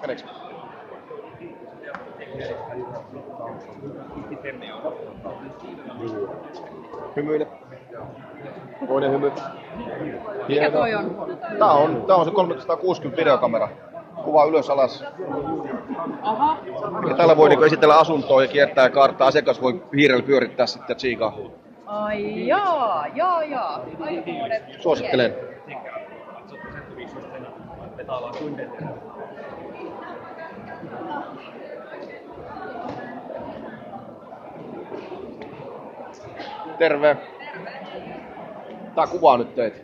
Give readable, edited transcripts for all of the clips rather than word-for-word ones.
Meneekö? Hymyile. Toinen hymy. Mikä toi on? Tää on se 360 videokamera. Kuva ylös alas. Aha. Ja tällä voi niinku esitellä asuntoa ja kiertää kaartaa. Asiakas voi hiirellä pyörittää sitten tsiikaa. Ai jaa. Aikamoinen. Suosittelen. Terve. Tää kuvaa nyt teitä.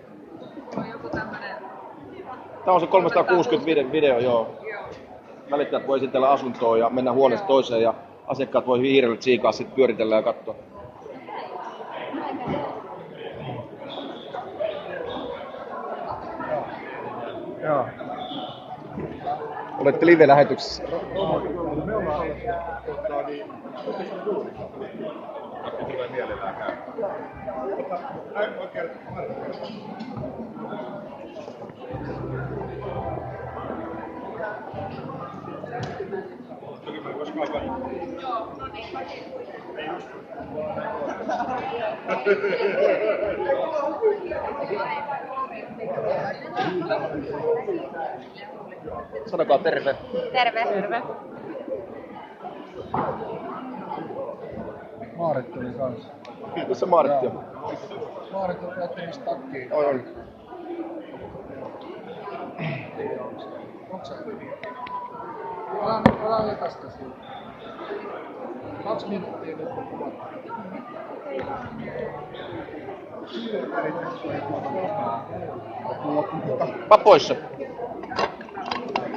Tää on se 360 video, joo. Välittäjät voi esitellä asuntoa ja mennä huoneesta toiseen ja asiakkaat voi hiirellä tsiikaa, sitten pyöritellä ja katsoa. Joo. Olette live-lähetyksessä. Me ollaan tulee mielellään käy. Oikein Sanokaa terve. Terve. Maarit tuli kans. Missä Martti on? Maarit on jättämässä takkiin. On. Onks sä? Älä jätästä siitä. 2 minuuttia nyt on kuvattu. Mä poissa.